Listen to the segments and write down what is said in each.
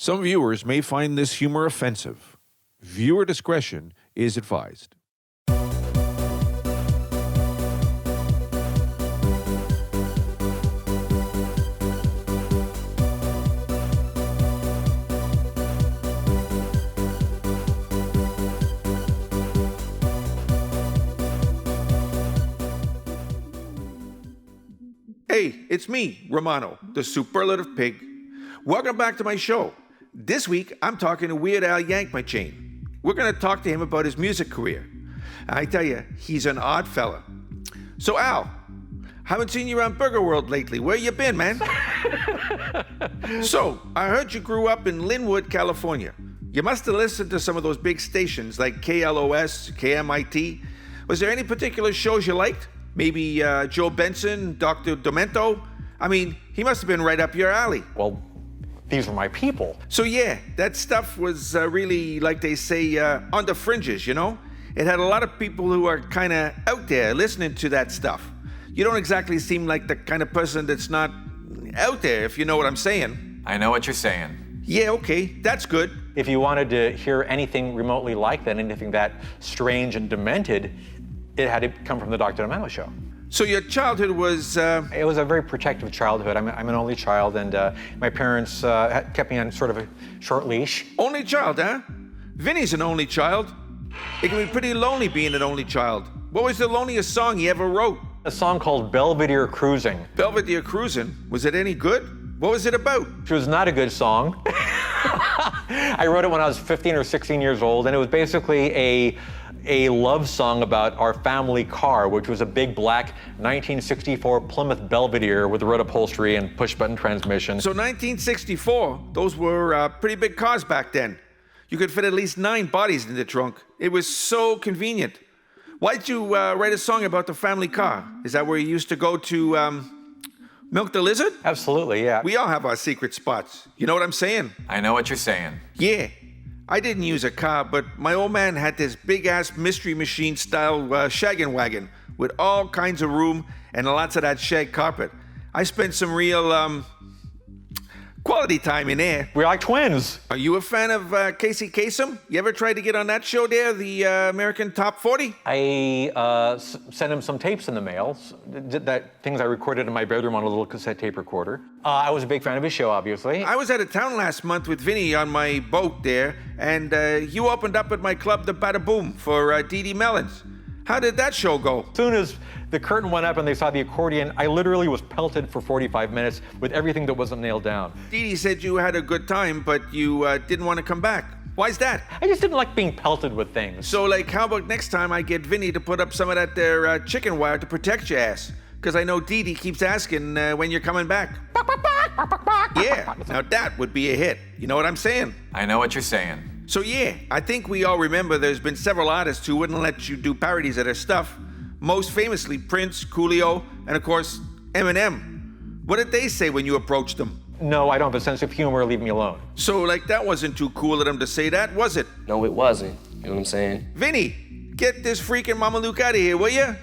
Some viewers may find this humor offensive. Viewer discretion is advised. Hey, it's me, Romano, the Superlative Pig. Welcome back to my show. This week, I'm talking to Weird Al Yankovic. We're going to talk to him about his music career. I tell you, he's an odd fella. So, Al, haven't seen you around Burger World lately. Where you been, man? So, I heard you grew up in Linwood, California. You must have listened to some of those big stations like KLOS, KMIT. Was there any particular shows you liked? Maybe Joe Benson, Dr. Demento? I mean, he must have been right up your alley. Well, these were my people. So yeah, that stuff was really, like they say, on the fringes, you know? It had a lot of people who are kind of out there listening to that stuff. You don't exactly seem like the kind of person that's not out there, if you know what I'm saying. I know what you're saying. Yeah, okay, that's good. If you wanted to hear anything remotely like that, anything that strange and demented, it had to come from the Dr. Romano show. So your childhood was... It was a very protective childhood. I'm an only child, and my parents kept me on sort of a short leash. Only child, huh? Vinny's an only child. It can be pretty lonely being an only child. What was the loneliest song you ever wrote? A song called Belvedere Cruising. Belvedere Cruising? Was it any good? What was it about? It was not a good song. I wrote it when I was 15 or 16 years old, and it was basically a love song about our family car, which was a big black 1964 Plymouth Belvedere with road upholstery and push-button transmission. So 1964, those were pretty big cars back then. You could fit at least 9 bodies in the trunk. It was so convenient. Why'd you write a song about the family car? Is that where you used to go to milk the lizard? Absolutely, yeah. We all have our secret spots. You know what I'm saying? I know what you're saying. Yeah. I didn't use a car, but my old man had this big-ass Mystery Machine style shaggin' wagon with all kinds of room and lots of that shag carpet. I spent some real quality time in there. We're like twins. Are you a fan of Casey Kasem? You ever tried to get on that show there, the American Top 40? I sent him some tapes in the mail, things I recorded in my bedroom on a little cassette tape recorder. I was a big fan of his show, obviously. I was out of town last month with Vinny on my boat there, and you opened up at my club, the Bada Boom, for Dee Dee Mellons. How did that show go? As soon as the curtain went up and they saw the accordion, I literally was pelted for 45 minutes with everything that wasn't nailed down. Dee Dee said you had a good time, but you didn't want to come back. Why's that? I just didn't like being pelted with things. So, like, how about next time I get Vinny to put up some of that there chicken wire to protect your ass? Because I know Dee Dee keeps asking when you're coming back. Yeah, now that would be a hit. You know what I'm saying? I know what you're saying. So yeah, I think we all remember there's been several artists who wouldn't let you do parodies of their stuff. Most famously Prince, Coolio, and of course, Eminem. What did they say when you approached them? No, I don't have a sense of humor, leave me alone. So like that wasn't too cool of them to say that, was it? No, it wasn't. You know what I'm saying? Vinny, get this freaking Mama Luke out of here, will ya?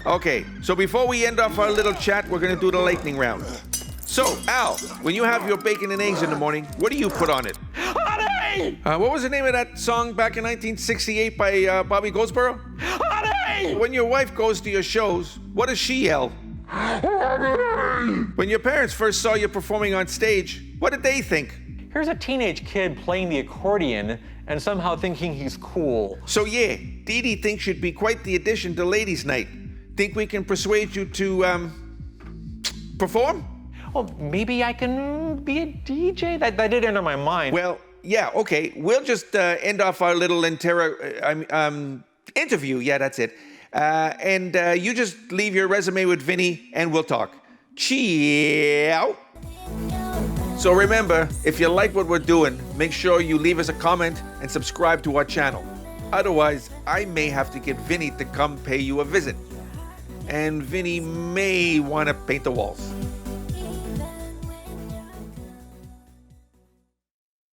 Okay, so before we end off our little chat, we're gonna do the lightning round. So, Al, when you have your bacon and eggs in the morning, what do you put on it? Honey! What was the name of that song back in 1968 by Bobby Goldsboro? Honey! When your wife goes to your shows, what does she yell? Honey! When your parents first saw you performing on stage, what did they think? Here's a teenage kid playing the accordion and somehow thinking he's cool. So yeah, Dee Dee thinks you'd be quite the addition to Ladies' Night. Think we can persuade you to, perform? Well, maybe I can be a DJ? That did enter my mind. Well, yeah, okay. We'll just end off our little interview. Yeah, that's it. And you just leave your resume with Vinny, and we'll talk. Ciao. So remember, if you like what we're doing, make sure you leave us a comment and subscribe to our channel. Otherwise, I may have to get Vinny to come pay you a visit. And Vinny may want to paint the walls.